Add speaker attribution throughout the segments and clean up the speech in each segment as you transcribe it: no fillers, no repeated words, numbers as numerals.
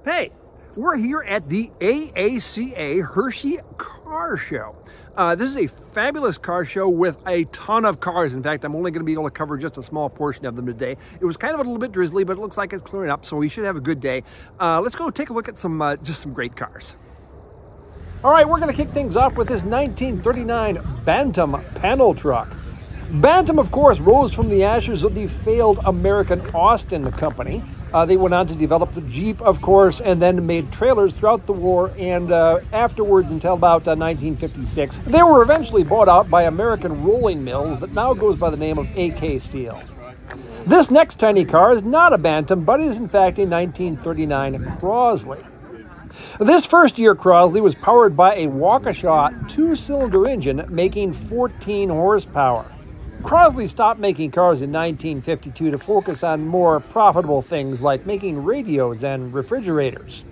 Speaker 1: Hey, we're here at the AACA Hershey Car Show. This is a fabulous car show with a ton of cars. In fact, I'm only going to be able to cover just a small portion of them today. It was kind of a little bit drizzly, but it looks like it's clearing up, so we should have a good day. Let's go take a look at just some great cars. All right, we're going to kick things off with this 1939 Bantam panel truck. Bantam, of course, rose from the ashes of the failed American Austin company. They went on to develop the Jeep, of course, and then made trailers throughout the war and afterwards until about 1956. They were eventually bought out by American Rolling Mills that now goes by the name of AK Steel. This next tiny car is not a Bantam, but is in fact a 1939 Crosley. This first-year Crosley was powered by a Waukesha two-cylinder engine making 14 horsepower. Crosley stopped making cars in 1952 to focus on more profitable things like making radios and refrigerators.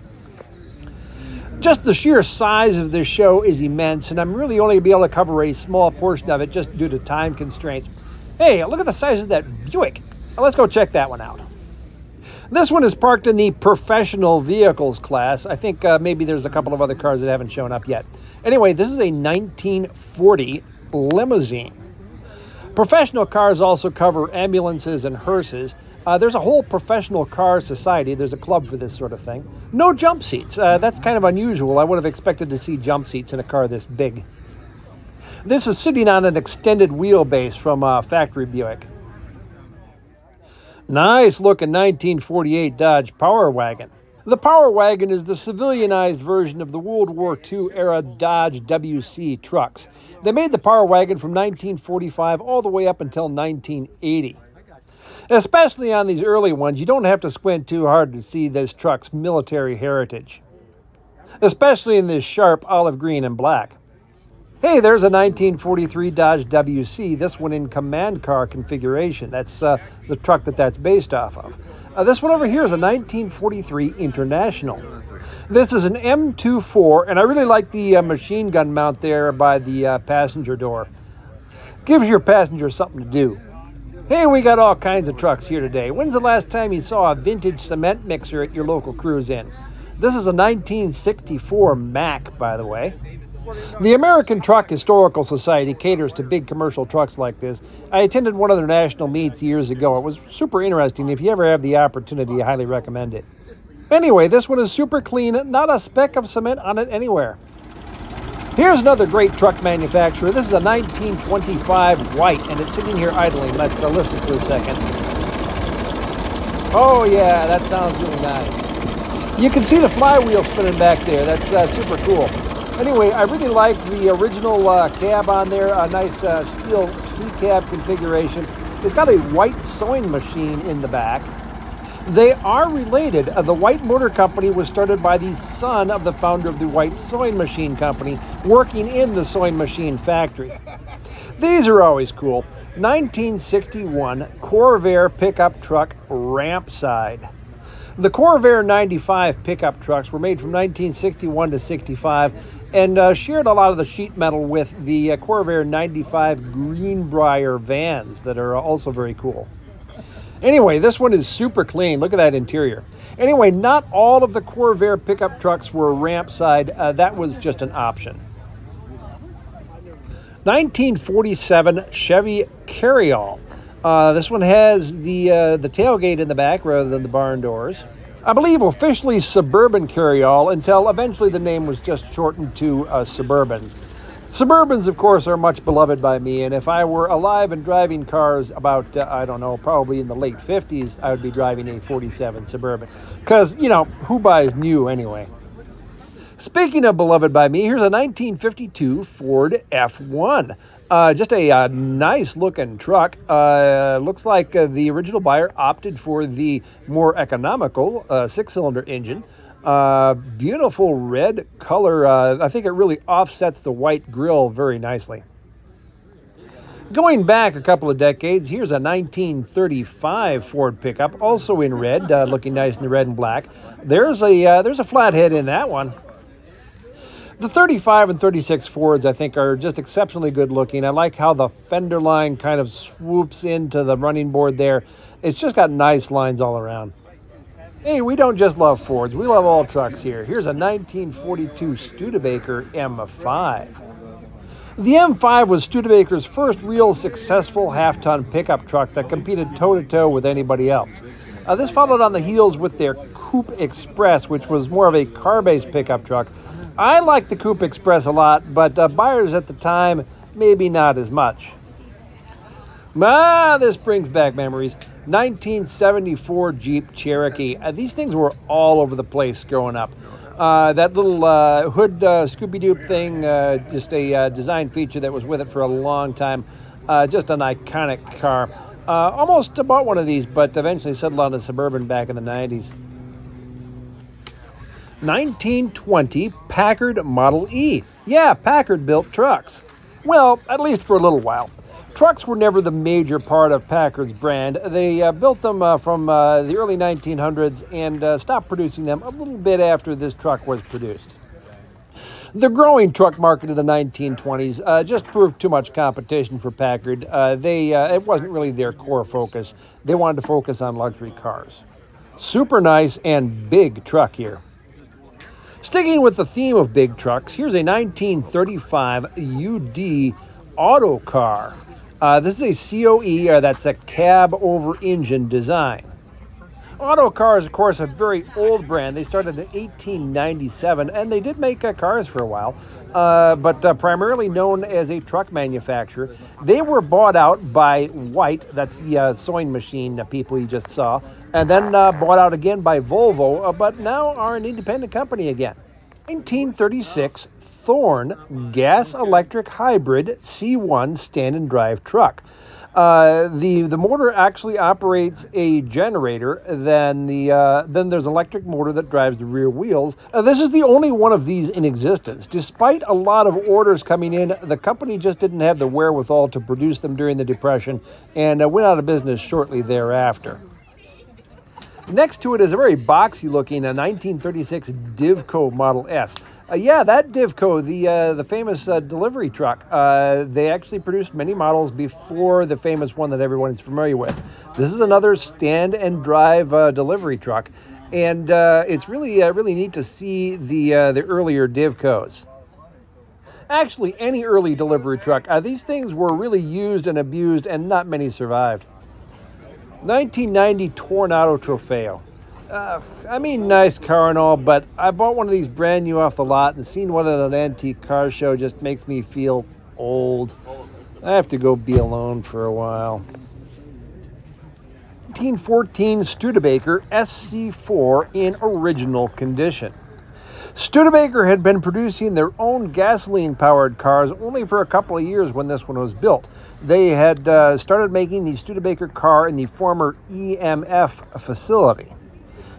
Speaker 1: Just the sheer size of this show is immense, and I'm really only going to be able to cover a small portion of it just due to time constraints. Hey, look at the size of that Buick. Let's go check that one out. This one is parked in the professional vehicles class. I think maybe there's a couple of other cars that haven't shown up yet. Anyway, this is a 1940 limousine. Professional cars also cover ambulances and hearses. There's a whole professional car society. There's a club for this sort of thing. No jump seats. That's kind of unusual. I would have expected to see jump seats in a car this big. This is sitting on an extended wheelbase from factory Buick. Nice looking 1948 Dodge Power Wagon. The Power Wagon is the civilianized version of the World War II era Dodge WC trucks. They made the Power Wagon from 1945 all the way up until 1980. Especially on these early ones, you don't have to squint too hard to see this truck's military heritage. Especially in this sharp olive green and black. Hey, there's a 1943 Dodge WC, this one in command car configuration. That's the truck that's based off of. This one over here is a 1943 International. This is an M24, and I really like the machine gun mount there by the passenger door. Gives your passenger something to do. Hey, we got all kinds of trucks here today. When's the last time you saw a vintage cement mixer at your local cruise-in? This is a 1964 Mack, by the way. The American Truck Historical Society caters to big commercial trucks like this. I attended one of their national meets years ago. It was super interesting. If you ever have the opportunity, I highly recommend it. Anyway, this one is super clean, not a speck of cement on it anywhere. Here's another great truck manufacturer. This is a 1925 white, and it's sitting here idling. Let's listen for a second. Oh yeah, that sounds really nice. You can see the flywheel spinning back there. That's super cool. Anyway, I really like the original cab on there, a nice steel C-cab configuration. It's got a white sewing machine in the back. They are related. The White Motor Company was started by the son of the founder of the White Sewing Machine Company, working in the sewing machine factory. These are always cool. 1961 Corvair pickup truck ramp side. The Corvair 95 pickup trucks were made from 1961 to 65 and shared a lot of the sheet metal with the Corvair 95 Greenbrier vans that are also very cool. Anyway, this one is super clean. Look at that interior. Anyway, not all of the Corvair pickup trucks were ramp side. That was just an option. 1947 Chevy Carryall. This one has the tailgate in the back rather than the barn doors. I believe officially Suburban Carryall until eventually the name was just shortened to Suburbans. Suburbans, of course, are much beloved by me, and if I were alive and driving cars about, I don't know, probably in the late 50s, I would be driving a 47 Suburban. Because, you know, who buys new anyway? Speaking of beloved by me, here's a 1952 Ford F1. Just a nice looking truck. Looks like the original buyer opted for the more economical 6-cylinder engine. Beautiful red color. I think it really offsets the white grille very nicely. Going back a couple of decades, here's a 1935 Ford pickup, also in red, looking nice in the red and black. There's a flathead in that one. The 35 and 36 Fords, I think, are just exceptionally good looking. I like how the fender line kind of swoops into the running board there. It's just got nice lines all around. Hey, we don't just love Fords, we love all trucks here. Here's a 1942 Studebaker M5. The M5 was Studebaker's first real successful half-ton pickup truck that competed toe-to-toe with anybody else. This followed on the heels with their Coupe Express, which was more of a car-based pickup truck. I liked the Coupe Express a lot, but buyers at the time, maybe not as much. This brings back memories. 1974 Jeep Cherokee. These things were all over the place growing up. That little hood Scooby-Doo thing, just a design feature that was with it for a long time. Just an iconic car. Almost bought one of these, but eventually settled on a Suburban back in the 90s. 1920 Packard Model E. Yeah, Packard built trucks. Well, at least for a little while. Trucks were never the major part of Packard's brand. They built them from the early 1900s and stopped producing them a little bit after this truck was produced. The growing truck market of the 1920s just proved too much competition for Packard. It wasn't really their core focus. They wanted to focus on luxury cars. Super nice and big truck here. Sticking with the theme of big trucks, here's a 1935 UD auto car. This is a COE, that's a cab-over-engine design. Auto cars, of course, a very old brand. They started in 1897, and they did make cars for a while, but primarily known as a truck manufacturer. They were bought out by White, that's the sewing machine people you just saw, and then bought out again by Volvo, but now are an independent company again. 1936 Thorn gas-electric hybrid C1 stand-and-drive truck. The motor actually operates a generator. Then there's an electric motor that drives the rear wheels. This is the only one of these in existence. Despite a lot of orders coming in, the company just didn't have the wherewithal to produce them during the Depression and went out of business shortly thereafter. Next to it is a very boxy-looking 1936 Divco Model S. Yeah, that Divco, the famous delivery truck. They actually produced many models before the famous one that everyone is familiar with. This is another stand-and-drive delivery truck, and it's really neat to see the earlier Divcos. Actually, any early delivery truck. These things were really used and abused, and not many survived. 1990 Tornado Trofeo. I mean, nice car and all, but I bought one of these brand new off the lot, and seeing one at an antique car show just makes me feel old. I have to go be alone for a while. 1914 Studebaker SC4 in original condition. Studebaker had been producing their own gasoline-powered cars only for a couple of years when this one was built. They had started making the Studebaker car in the former EMF facility.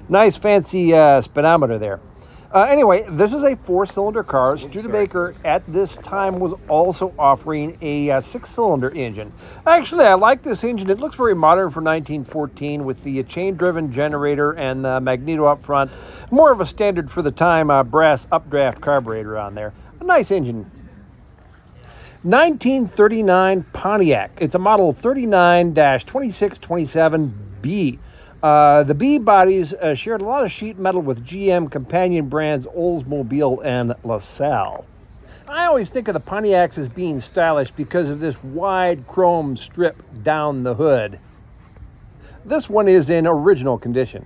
Speaker 1: Nice fancy speedometer there. Anyway, this is a 4-cylinder car. Studebaker at this time was also offering a 6-cylinder engine. Actually, I like this engine. It looks very modern for 1914 with the chain-driven generator and magneto up front. More of a standard for the time brass updraft carburetor on there. A nice engine. 1939 Pontiac. It's a model 39-2627B. The B bodies shared a lot of sheet metal with GM companion brands Oldsmobile and LaSalle. I always think of the Pontiacs as being stylish because of this wide chrome strip down the hood. This one is in original condition.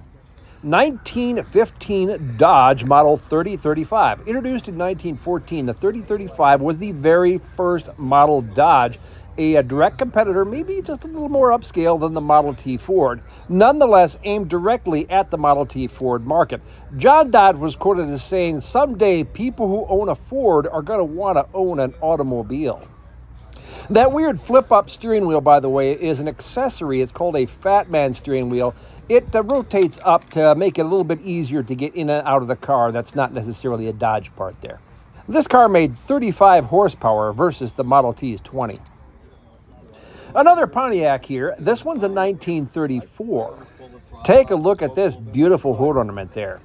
Speaker 1: 1915 Dodge Model 3035. Introduced in 1914, the 3035 was the very first model Dodge, a direct competitor, maybe just a little more upscale than the Model T Ford. Nonetheless, aimed directly at the Model T Ford market. John Dodd was quoted as saying, "Someday people who own a Ford are going to want to own an automobile." That weird flip-up steering wheel, by the way, is an accessory. It's called a Fat Man steering wheel. It rotates up to make it a little bit easier to get in and out of the car. That's not necessarily a Dodge part there. This car made 35 horsepower versus the Model T's 20. Another Pontiac here. This one's a 1934. Take a look at this beautiful hood ornament there.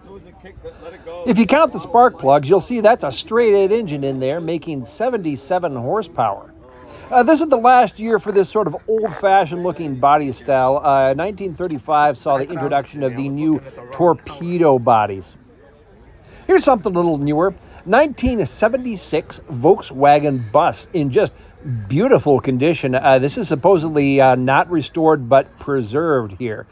Speaker 1: If you count the spark plugs, you'll see that's a straight 8 engine in there, making 77 horsepower. This is the last year for this sort of old-fashioned looking body style. 1935 saw the introduction of the new torpedo bodies. Here's something a little newer. 1976 Volkswagen bus in just beautiful condition. This is supposedly not restored but preserved here.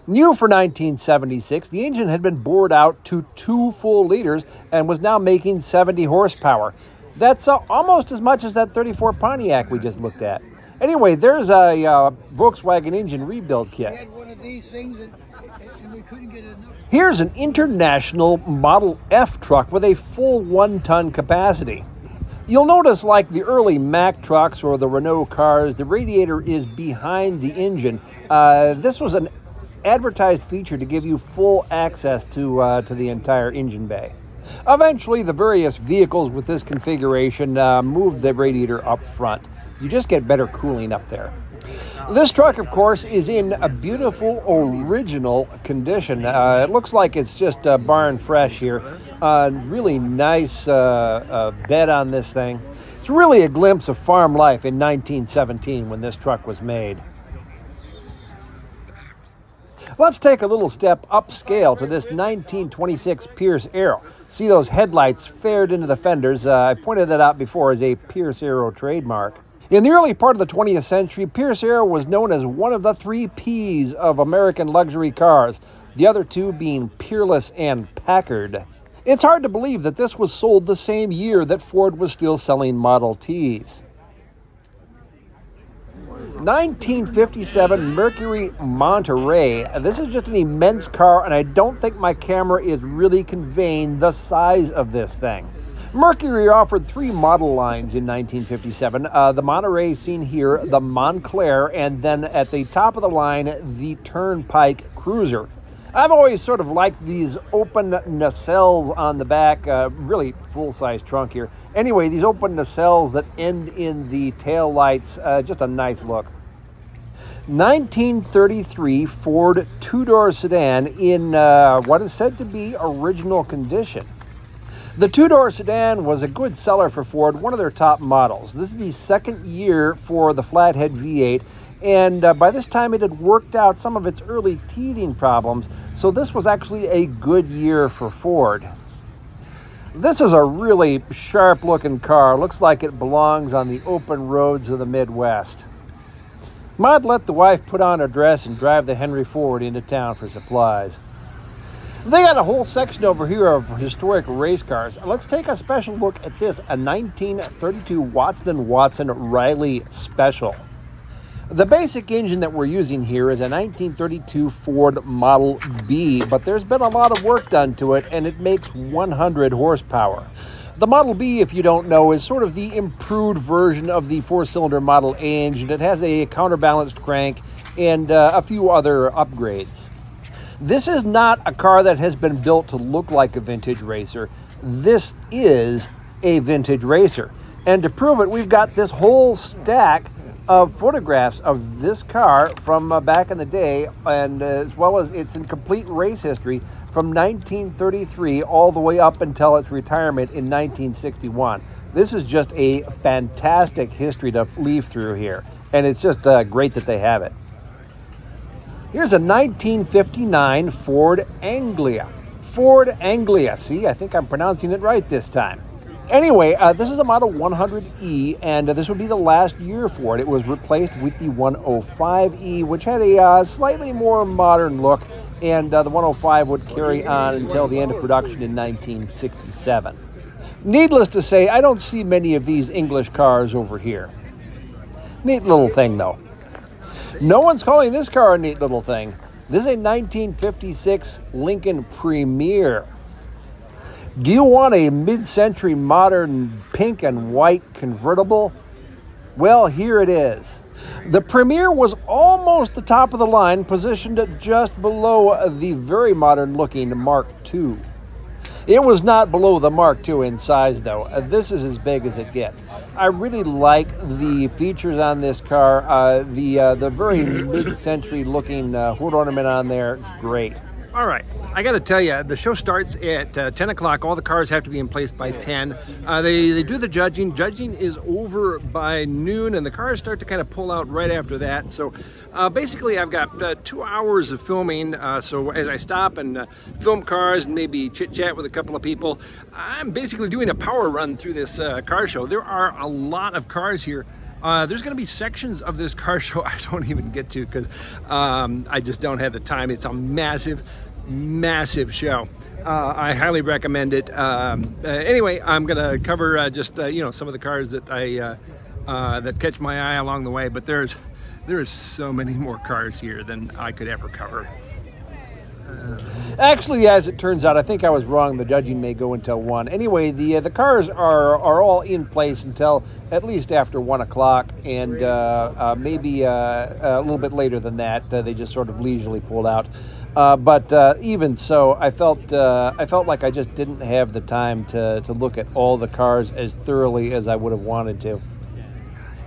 Speaker 1: New for 1976, the engine had been bored out to 2 full liters and was now making 70 horsepower. That's almost as much as that 34 Pontiac we just looked at. Anyway, there's a Volkswagen engine rebuild kit.
Speaker 2: We had one of these things and we couldn't get enough.
Speaker 1: Here's an International Model F truck with a full 1-ton capacity. You'll notice, like the early Mack trucks or the Renault cars, the radiator is behind the engine. This was an advertised feature to give you full access to the entire engine bay. Eventually, the various vehicles with this configuration moved the radiator up front. You just get better cooling up there. This truck, of course, is in a beautiful original condition. It looks like it's just barn fresh here. Really nice bed on this thing. It's really a glimpse of farm life in 1917 when this truck was made. Let's take a little step upscale to this 1926 Pierce Arrow. See those headlights fared into the fenders? I pointed that out before as a Pierce Arrow trademark. In the early part of the 20th century, Pierce Arrow was known as one of the 3 Ps of American luxury cars, the other 2 being Peerless and Packard. It's hard to believe that this was sold the same year that Ford was still selling Model Ts. 1957 Mercury Monterey. This is just an immense car, and I don't think my camera is really conveying the size of this thing. Mercury offered 3 model lines in 1957. The Monterey seen here, the Montclair, and then at the top of the line, the Turnpike Cruiser. I've always sort of liked these open nacelles on the back, really full-size trunk here. Anyway, these open nacelles that end in the tail lights, just a nice look. 1933 Ford 2-door sedan in what is said to be original condition. The 2-door sedan was a good seller for Ford, one of their top models. This is the 2nd year for the flathead V8, and by this time it had worked out some of its early teething problems, so this was actually a good year for Ford. This is a really sharp-looking car. Looks like it belongs on the open roads of the Midwest. Might let the wife put on her dress and drive the Henry Ford into town for supplies. They got a whole section over here of historic race cars. Let's take a special look at this, a 1932 Watson & Watson Riley Special. The basic engine that we're using here is a 1932 Ford Model B, but there's been a lot of work done to it, and it makes 100 horsepower. The Model B, if you don't know, is sort of the improved version of the 4-cylinder Model A engine. It has a counterbalanced crank and a few other upgrades. This is not a car that has been built to look like a vintage racer. This is a vintage racer. And to prove it, we've got this whole stack of photographs of this car from back in the day, and as well as its in complete race history from 1933 all the way up until its retirement in 1961. This is just a fantastic history to leaf through here, and it's just great that they have it. Here's a 1959 Ford Anglia. Ford Anglia. See, I think I'm pronouncing it right this time. Anyway, this is a Model 100E, and this would be the last year for it. It was replaced with the 105E, which had a slightly more modern look, and the 105 would carry on until the end of production in 1967. Needless to say, I don't see many of these English cars over here. Neat little thing, though. No one's calling this car a neat little thing. This is a 1956 Lincoln Premier. Do you want a mid-century modern pink and white convertible? Well, here it is. The Premier was almost the top of the line, positioned just below the very modern-looking Mark II. It was not below the Mark II in size, though. This is as big as it gets. I really like the features on this car. The very mid-century looking hood ornament on there is great. All right, I got to tell you, the show starts at 10 o'clock. All the cars have to be in place by 10. They do the judging. Judging is over by noon, and the cars start to kind of pull out right after that. So basically, I've got 2 hours of filming. So as I stop and film cars and maybe chit-chat with a couple of people, I'm basically doing a power run through this car show. There are a lot of cars here. There's going to be sections of this car show I don't even get to because I just don't have the time. It's a massive show. I highly recommend it. Anyway, I'm going to cover just you know, some of the cars that that catch my eye along the way. But there is so many more cars here than I could ever cover. Actually, as it turns out, I think I was wrong. The judging may go until 1. Anyway, the cars are all in place until at least after 1 o'clock, and maybe a little bit later than that. They just sort of leisurely pulled out. But even so, I felt like I just didn't have the time to look at all the cars as thoroughly as I would have wanted to.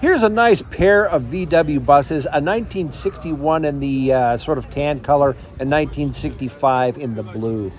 Speaker 1: Here's a nice pair of VW buses, a 1961 in the sort of tan color and 1965 in the blue.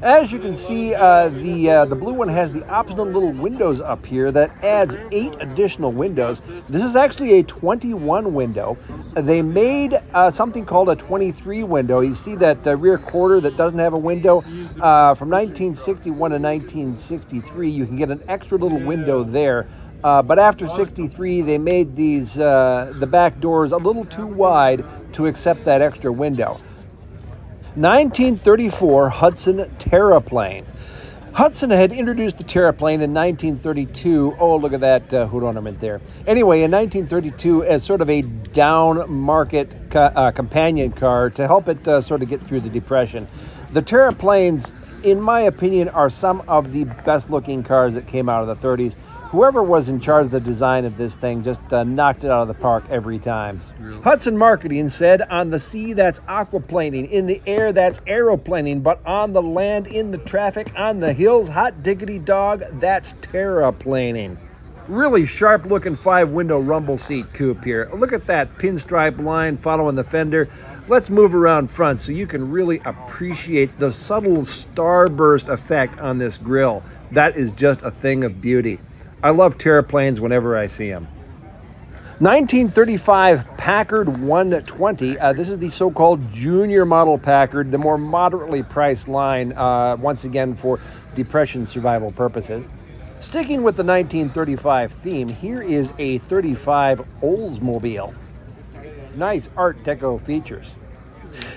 Speaker 1: As you can see, the blue one has the optional little windows up here that adds 8 additional windows. This is actually a 21 window. They made something called a 23 window. You see that rear quarter that doesn't have a window? From 1961 to 1963, you can get an extra little window there. But after 63, they made these the back doors a little too wide to accept that extra window. 1934 Hudson Terraplane. Hudson had introduced the Terraplane in 1932. Oh, look at that hood ornament there. Anyway, in 1932, as sort of a down-market companion car to help it sort of get through the Depression. The Terraplanes, in my opinion, are some of the best-looking cars that came out of the 30s. Whoever was in charge of the design of this thing just knocked it out of the park every time. Really? Hudson Marketing said, on the sea, that's aquaplaning. In the air, that's aeroplaning. But on the land, in the traffic, on the hills, hot diggity dog, that's terraplaning. Really sharp-looking 5-window rumble seat coupe here. Look at that pinstripe line following the fender. Let's move around front so you can really appreciate the subtle starburst effect on this grille. That is just a thing of beauty. I love terraplanes whenever I see them. 1935 Packard 120. This is the so-called junior model Packard, the more moderately priced line, once again for Depression survival purposes. Sticking with the 1935 theme, here is a 35 Oldsmobile. Nice Art Deco features.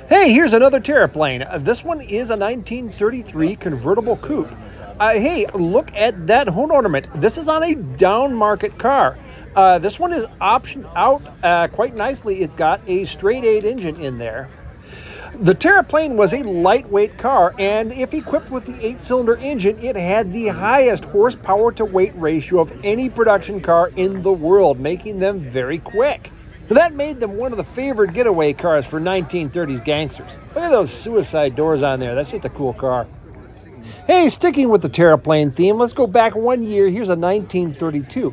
Speaker 1: Hey, here's another terraplane. This one is a 1933 convertible coupe. Hey, look at that hood ornament. This is on a down market car. This one is optioned out quite nicely. It's got a straight 8 engine in there. The Terraplane was a lightweight car, and if equipped with the 8-cylinder engine, it had the highest horsepower to weight ratio of any production car in the world, making them very quick. That made them one of the favored getaway cars for 1930s gangsters. Look at those suicide doors on there. That's just a cool car. Hey, sticking with the Terraplane theme, let's go back 1 year. Here's a 1932.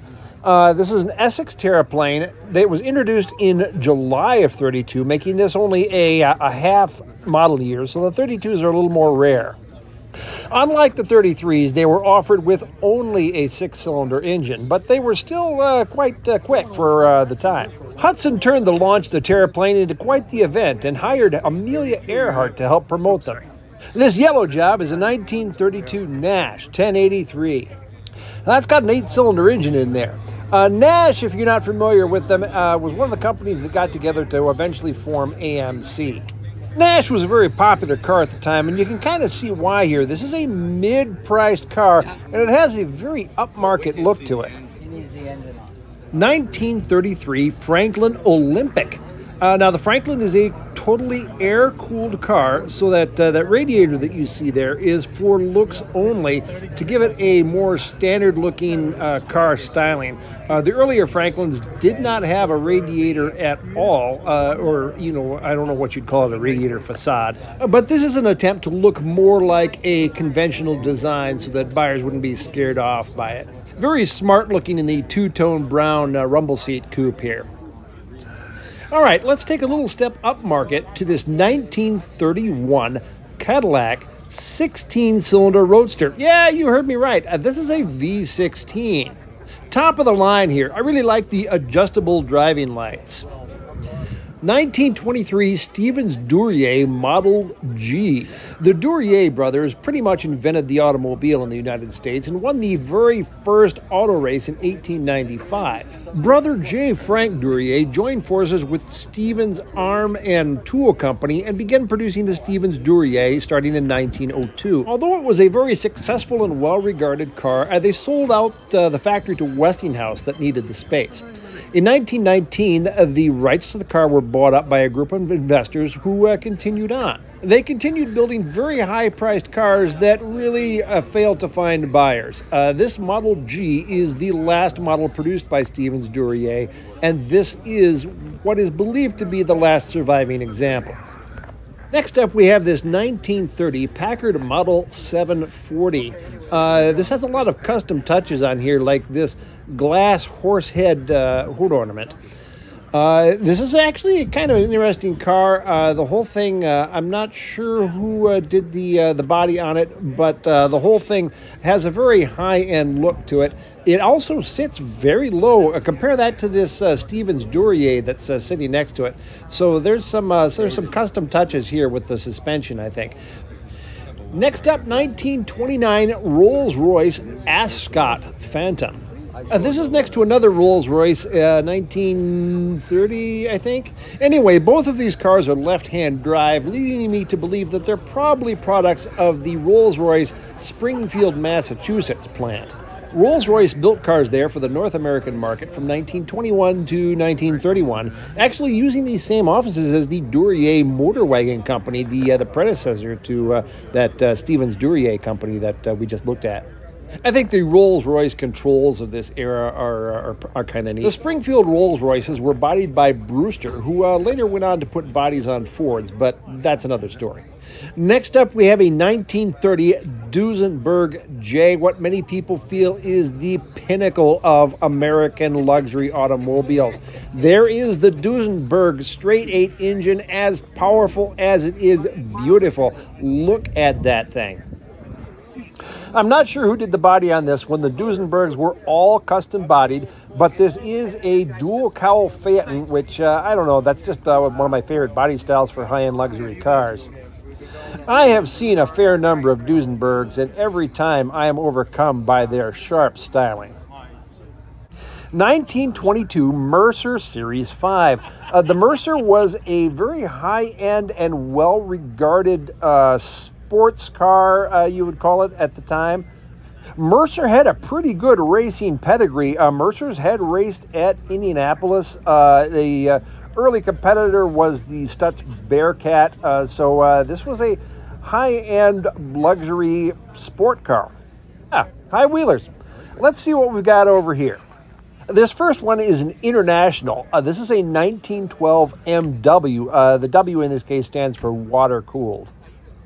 Speaker 1: This is an Essex Terraplane that was introduced in July of 32, making this only a half model year, so the 32s are a little more rare. Unlike the 33s, they were offered with only a 6-cylinder engine, but they were still quite quick for the time. Hudson turned the launch of the Terraplane into quite the event and hired Amelia Earhart to help promote them. This yellow job is a 1932 Nash 1083. That's got an 8-cylinder engine in there. Nash, if you're not familiar with them, was one of the companies that got together to eventually form AMC. Nash was a very popular car at the time, and you can kind of see why here. This is a mid-priced car, and it has a very upmarket look to it. 1933 Franklin Olympic. Now, the Franklin is a totally air-cooled car, so that that radiator that you see there is for looks only to give it a more standard-looking car styling. The earlier Franklins did not have a radiator at all, or, you know, I don't know what you'd call it, a radiator facade. But this is an attempt to look more like a conventional design so that buyers wouldn't be scared off by it. Very smart-looking in the two-tone brown rumble seat coupe here. All right, let's take a little step up market to this 1931 Cadillac 16-cylinder Roadster. Yeah, you heard me right. This is a V16. Top of the line here. I really like the adjustable driving lights. 1923 Stevens Duryea Model G. The Duryea brothers pretty much invented the automobile in the United States and won the very first auto race in 1895. Brother J. Frank Duryea joined forces with Stevens Arm and Tool Company and began producing the Stevens Duryea starting in 1902. Although it was a very successful and well-regarded car, they sold out the factory to Westinghouse that needed the space. In 1919, the rights to the car were bought up by a group of investors who continued on. They continued building very high-priced cars that really failed to find buyers. This Model G is the last model produced by Stevens Duryea, and this is what is believed to be the last surviving example. Next up, we have this 1930 Packard Model 740. This has a lot of custom touches on here, like this glass horse head hood ornament. This is actually kind of an interesting car. The whole thing, I'm not sure who did the body on it, but the whole thing has a very high-end look to it. It also sits very low. Compare that to this Stevens Duryea that's sitting next to it. So there's some custom touches here with the suspension, I think. Next up, 1929 Rolls-Royce Ascot Phantom. This is next to another Rolls-Royce, 1930, I think. Anyway, both of these cars are left-hand drive, leading me to believe that they're probably products of the Rolls-Royce Springfield, Massachusetts plant. Rolls-Royce built cars there for the North American market from 1921 to 1931, actually using these same offices as the Duryea Motor Wagon Company, the predecessor to that Stevens Duryea company that we just looked at. I think the Rolls-Royce controls of this era are kind of neat. The Springfield Rolls-Royces were bodied by Brewster, who later went on to put bodies on Fords, but that's another story. Next up, we have a 1930 Duesenberg J, what many people feel is the pinnacle of American luxury automobiles. There is the Duesenberg straight 8 engine, as powerful as it is beautiful. Look at that thing. I'm not sure who did the body on this one. The Duesenbergs were all custom bodied, but this is a dual cowl Phaeton, which, I don't know, that's just one of my favorite body styles for high-end luxury cars. I have seen a fair number of Duesenbergs, and every time I am overcome by their sharp styling. 1922 Mercer Series 5. The Mercer was a very high-end and well-regarded sports car, you would call it at the time. Mercer had a pretty good racing pedigree. Mercer's had raced at Indianapolis. The early competitor was the Stutz Bearcat, so this was a high-end luxury sport car. High wheelers. Let's see what we've got over here. This first one is an International. This is a 1912 MW. The W in this case stands for water-cooled.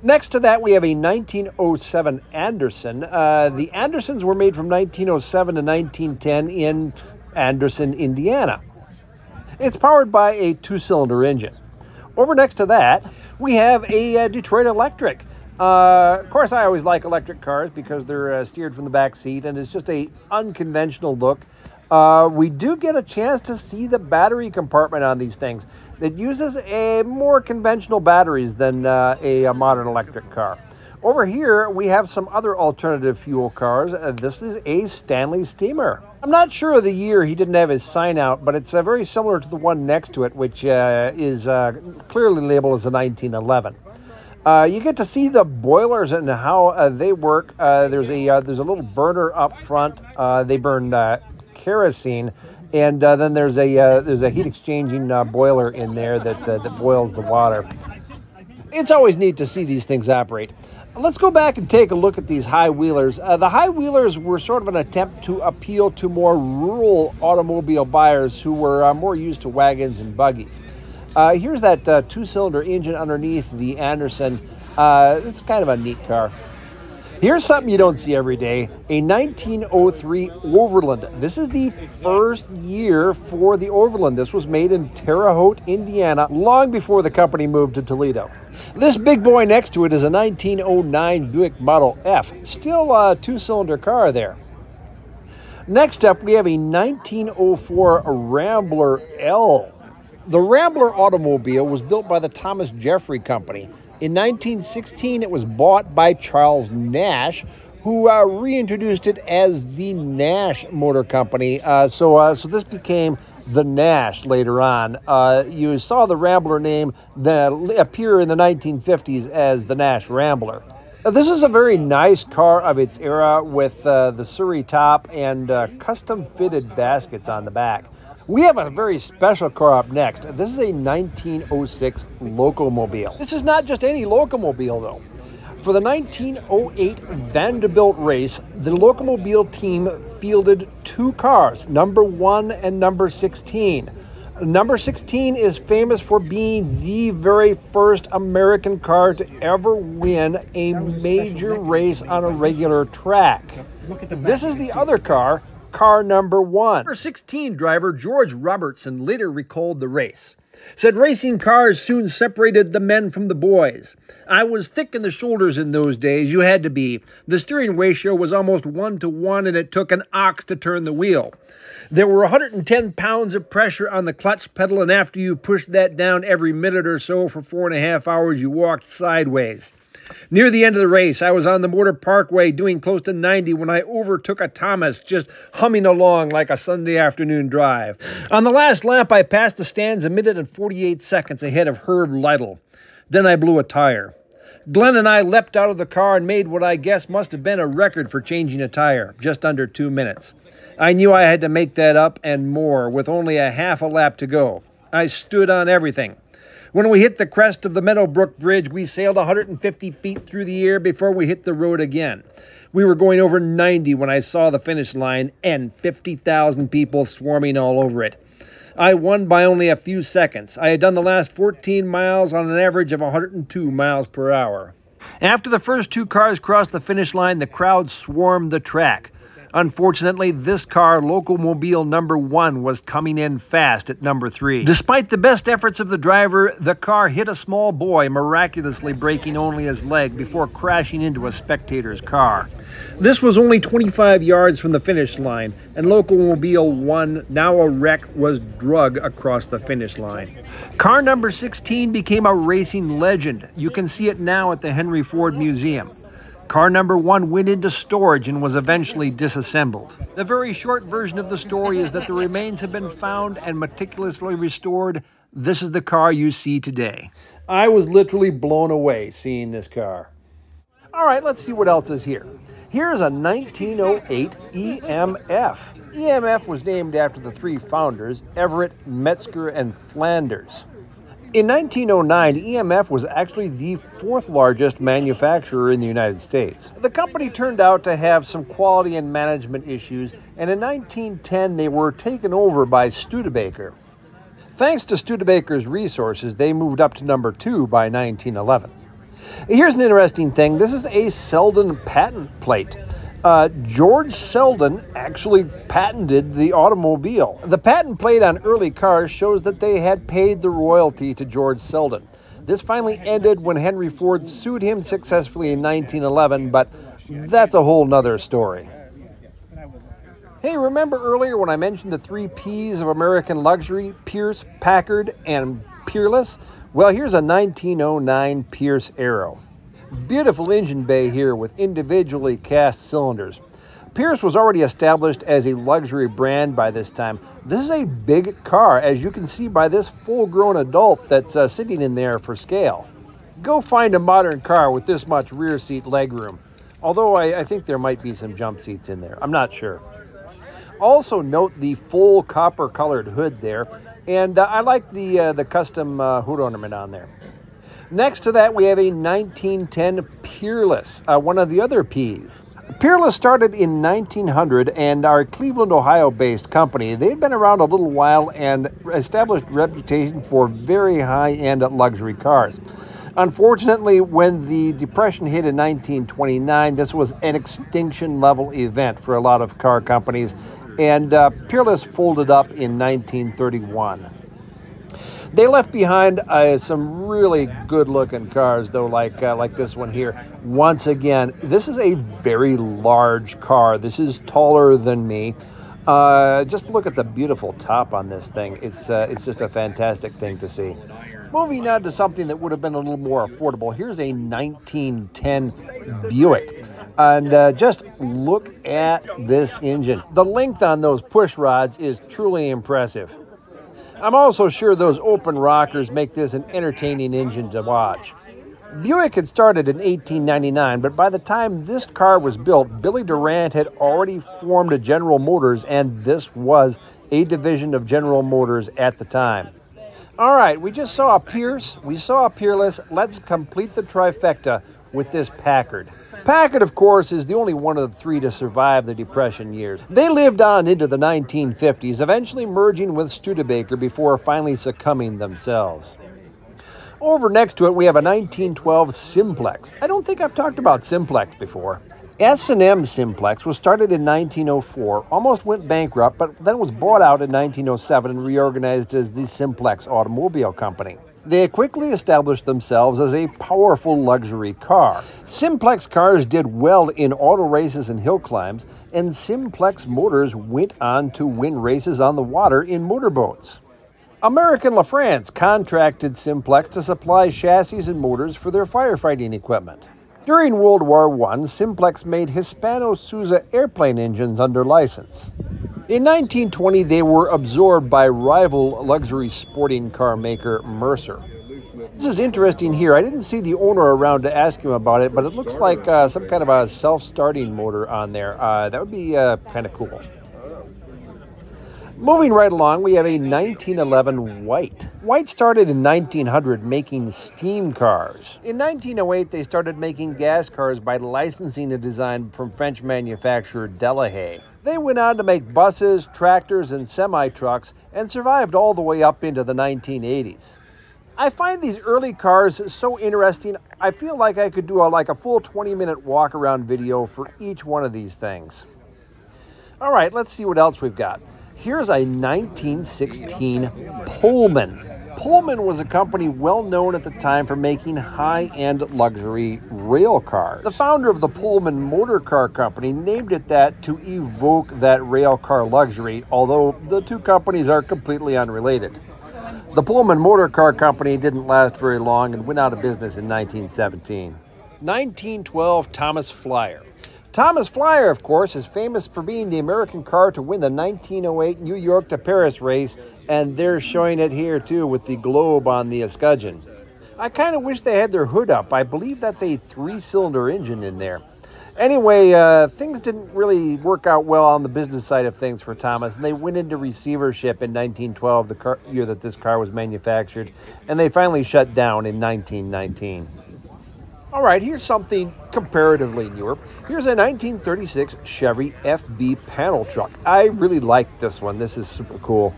Speaker 1: Next to that, we have a 1907 Anderson. The Andersons were made from 1907 to 1910 in Anderson, Indiana. It's powered by a 2-cylinder engine. Over next to that, we have a Detroit Electric. Of course, I always like electric cars because they're steered from the back seat, and it's just an unconventional look. We do get a chance to see the battery compartment on these things. It uses a more conventional batteries than a modern electric car. Over here, we have some other alternative fuel cars. This is a Stanley Steamer. I'm not sure of the year he didn't have his sign out, but it's very similar to the one next to it, which is clearly labeled as a 1911. You get to see the boilers and how they work. There's a little burner up front. They burn kerosene, and then there's a heat exchanging boiler in there that boils the water. It's always neat to see these things operate. Let's go back and take a look at these high wheelers. The high wheelers were sort of an attempt to appeal to more rural automobile buyers who were more used to wagons and buggies. Here's that 2-cylinder engine underneath the Anderson. It's kind of a neat car. Here's something you don't see every day, a 1903 Overland. This is the first year for the Overland. This was made in Terre Haute, Indiana, long before the company moved to Toledo. This big boy next to it is a 1909 Buick Model F, still a two-cylinder car there. Next up, we have a 1904 Rambler L. The Rambler automobile was built by the Thomas Jeffrey Company. In 1916, it was bought by Charles Nash, who reintroduced it as the Nash Motor Company. So this became the Nash later on. You saw the Rambler name that appear in the 1950s as the Nash Rambler. This is a very nice car of its era with the Surrey top and custom-fitted baskets on the back. We have a very special car up next. This is a 1906 Locomobile. This is not just any Locomobile, though. For the 1908 Vanderbilt race, the Locomobile team fielded two cars, number 1 and number 16. Number 16 is famous for being the very first American car to ever win a major race on a regular track. This is the other car number 1. Number 16 driver George Robertson later recalled the race. Said racing cars soon separated the men from the boys. I was thick in the shoulders in those days, you had to be. The steering ratio was almost 1-to-1 and it took an ox to turn the wheel. There were 110 pounds of pressure on the clutch pedal, and after you pushed that down every minute or so for 4.5 hours, you walked sideways. Near the end of the race, I was on the Motor Parkway doing close to 90 when I overtook a Thomas, just humming along like a Sunday afternoon drive. On the last lap, I passed the stands a minute and 48 seconds ahead of Herb Lytle. Then I blew a tire. Glenn and I leapt out of the car and made what I guess must have been a record for changing a tire, just under 2 minutes. I knew I had to make that up and more with only a half a lap to go. I stood on everything. When we hit the crest of the Meadowbrook Bridge, we sailed 150 feet through the air before we hit the road again. We were going over 90 when I saw the finish line and 50,000 people swarming all over it. I won by only a few seconds. I had done the last 14 miles on an average of 102 miles per hour. After the first two cars crossed the finish line, the crowd swarmed the track. Unfortunately, this car, Locomobile number 1, was coming in fast at number 3. Despite the best efforts of the driver, the car hit a small boy, miraculously breaking only his leg before crashing into a spectator's car. This was only 25 yards from the finish line, and Locomobile 1, now a wreck, was dragged across the finish line. Car number 16 became a racing legend. You can see it now at the Henry Ford Museum. Car number 1 went into storage and was eventually disassembled. The very short version of the story is that the remains have been found and meticulously restored. This is the car you see today. I was literally blown away seeing this car. All right, let's see what else is here. Here's a 1908 EMF. EMF was named after the 3 founders, Everett, Metzger, and Flanders. In 1909, EMF was actually the 4th largest manufacturer in the United States. The company turned out to have some quality and management issues, and in 1910 they were taken over by Studebaker. Thanks to Studebaker's resources, they moved up to number 2 by 1911. Here's an interesting thing. This is a Selden patent plate. George Selden actually patented the automobile. The patent plate on early cars shows that they had paid the royalty to George Selden. This finally ended when Henry Ford sued him successfully in 1911, but that's a whole nother story. Hey, remember earlier when I mentioned the 3 P's of American luxury? Pierce, Packard, and Peerless? Well, here's a 1909 Pierce Arrow. Beautiful engine bay here with individually cast cylinders. Pierce was already established as a luxury brand by this time. This is a big car, as you can see by this full-grown adult that's sitting in there for scale. Go find a modern car with this much rear seat legroom. Although I think there might be some jump seats in there. I'm not sure. Also note the full copper-colored hood there, and I like the custom hood ornament on there. Next to that, we have a 1910 Peerless, one of the other P's. Peerless started in 1900 and are a Cleveland, Ohio-based company. They've been around a little while and established a reputation for very high-end luxury cars. Unfortunately, when the Depression hit in 1929, this was an extinction level event for a lot of car companies, and Peerless folded up in 1931. They left behind some really good-looking cars, though, like this one here. Once again, this is a very large car. This is taller than me. Just look at the beautiful top on this thing. It's just a fantastic thing to see. Moving on to something that would have been a little more affordable. Here's a 1910 Buick. And just look at this engine. The length on those push rods is truly impressive. I'm also sure those open rockers make this an entertaining engine to watch. Buick had started in 1899, but by the time this car was built, Billy Durant had already formed a General Motors, and this was a division of General Motors at the time. All right, we just saw a Pierce, we saw a Peerless. Let's complete the trifecta with this Packard. Packard, of course, is the only one of the three to survive the Depression years. They lived on into the 1950s, eventually merging with Studebaker before finally succumbing themselves. Over next to it, we have a 1912 Simplex. I don't think I've talked about Simplex before. S&M Simplex was started in 1904, almost went bankrupt, but then was bought out in 1907 and reorganized as the Simplex Automobile Company. They quickly established themselves as a powerful luxury car. Simplex cars did well in auto races and hill climbs, and Simplex motors went on to win races on the water in motorboats. American LaFrance contracted Simplex to supply chassis and motors for their firefighting equipment. During World War I, Simplex made Hispano-Suiza airplane engines under license. In 1920, they were absorbed by rival luxury sporting car maker Mercer. This is interesting here. I didn't see the owner around to ask him about it, but it looks like some kind of a self-starting motor on there. That would be kind of cool. Moving right along, we have a 1911 White. White started in 1900 making steam cars. In 1908, they started making gas cars by licensing a design from French manufacturer Delahaye. They went on to make buses, tractors, and semi-trucks, and survived all the way up into the 1980s. I find these early cars so interesting. I feel like I could do a full 20-minute walk-around video for each one of these things. All right, let's see what else we've got. Here's a 1916 Pullman. Pullman was a company well known at the time for making high-end luxury rail cars. The founder of the Pullman Motor Car Company named it that to evoke that rail car luxury, although the two companies are completely unrelated. The Pullman Motor Car Company didn't last very long and went out of business in 1917. 1912 Thomas Flyer. Thomas Flyer, of course, is famous for being the American car to win the 1908 New York to Paris race, and they're showing it here too with the globe on the escutcheon. I kind of wish they had their hood up. I believe that's a 3-cylinder engine in there. Anyway, things didn't really work out well on the business side of things for Thomas, and they went into receivership in 1912, the year that this car was manufactured, and they finally shut down in 1919. All right, here's something comparatively newer. Here's a 1936 Chevy FB panel truck. I really like this one. This is super cool.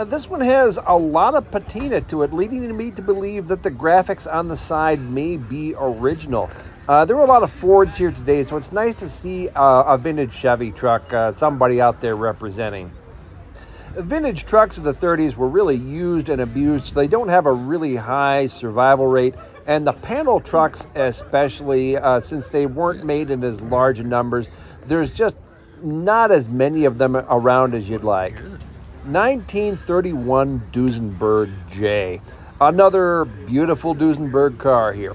Speaker 1: This one has a lot of patina to it, leading me to believe that the graphics on the side may be original. There were a lot of Fords here today, so it's nice to see a vintage Chevy truck, somebody out there representing. Vintage trucks of the 30s were really used and abused, so they don't have a really high survival rate. And the panel trucks especially, since they weren't made in as large numbers, there's just not as many of them around as you'd like. 1931 Duesenberg J. Another beautiful Duesenberg car here.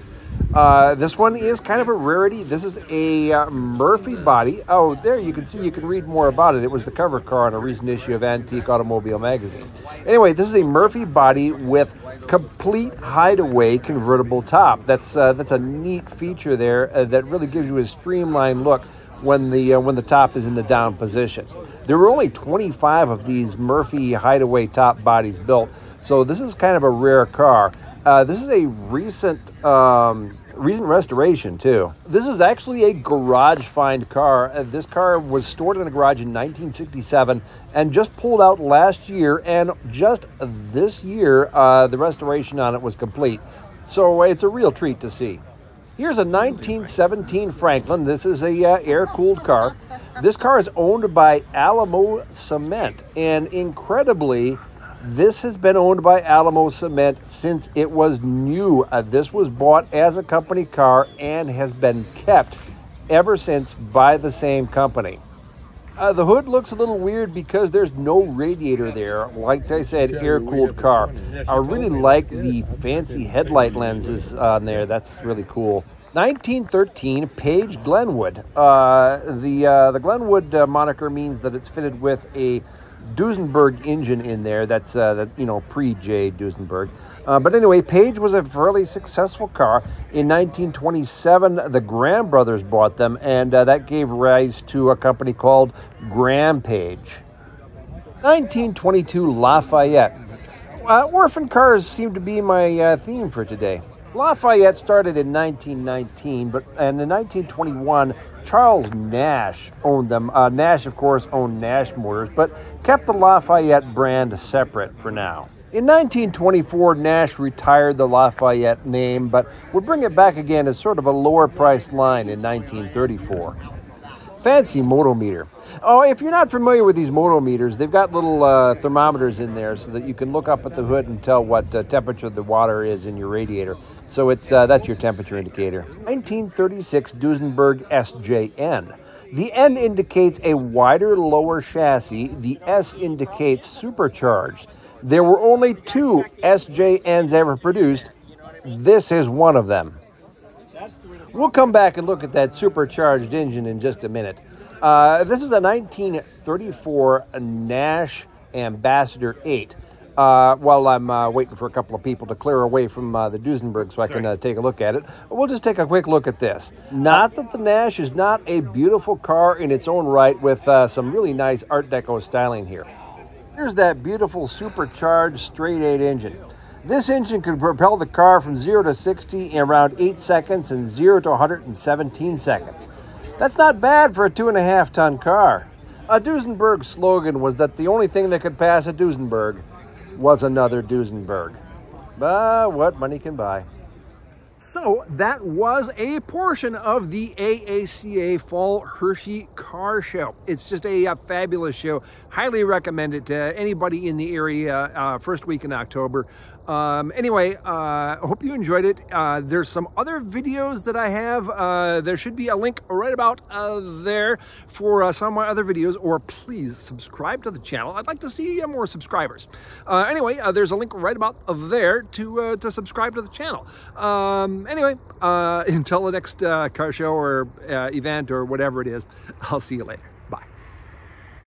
Speaker 1: This one is kind of a rarity. This is a Murphy body. Oh, there you can see, you can read more about it. It was the cover car on a recent issue of Antique Automobile magazine. Anyway, this is a Murphy body with complete hideaway convertible top. That's a neat feature there that really gives you a streamlined look when the top is in the down position. There were only 25 of these Murphy hideaway top bodies built, so this is kind of a rare car. This is a recent restoration too. This is actually a garage find car. This car was stored in a garage in 1967 and just pulled out last year, and just this year the restoration on it was complete. So it's a real treat to see. Here's a 1917 Franklin. This is a air-cooled car. This car is owned by Alamo Cement, and incredibly, this has been owned by Alamo Cement since it was new. This was bought as a company car and has been kept ever since by the same company. The hood looks a little weird because there's no radiator there. Like I said, air-cooled car. I really like the fancy headlight lenses on there. That's really cool. 1913 Page Glenwood. The Glenwood moniker means that it's fitted with a Duesenberg engine in there. That's pre-J Duesenberg. But anyway, Page was a fairly successful car. In 1927, the Graham brothers bought them, and that gave rise to a company called Graham Page. 1922 Lafayette. Orphan cars seem to be my theme for today. Lafayette started in 1919, and in 1921, Charles Nash owned them. Nash, of course, owned Nash Motors, but kept the Lafayette brand separate for now. In 1924, Nash retired the Lafayette name, but would bring it back again as sort of a lower-priced line in 1934. Fancy motometer. Oh, if you're not familiar with these motometers, they've got little thermometers in there so that you can look up at the hood and tell what temperature the water is in your radiator. So that's your temperature indicator. 1936 Duesenberg SJN. The N indicates a wider, lower chassis. The S indicates supercharged. There were only 2 SJNs ever produced. This is one of them. We'll come back and look at that supercharged engine in just a minute. This is a 1934 Nash Ambassador 8. While I'm waiting for a couple of people to clear away from the Duesenberg so I can take a look at it, we'll just take a quick look at this. Not that the Nash is not a beautiful car in its own right, with some really nice Art Deco styling here. Here's that beautiful supercharged straight 8 engine. This engine can propel the car from 0 to 60 in around 8 seconds and 0 to 117 seconds. That's not bad for a 2.5-ton car. A Duesenberg slogan was that the only thing that could pass a Duesenberg was another Duesenberg. But what money can buy. So that was a portion of the AACA Fall Hershey Car Show. It's just a fabulous show. Highly recommend it to anybody in the area first week in October. Anyway, hope you enjoyed it. There's some other videos that I have. There should be a link right about there for some of my other videos, or please subscribe to the channel. I'd like to see more subscribers. Anyway, there's a link right about there to subscribe to the channel. Anyway, until the next car show or event or whatever it is, I'll see you later.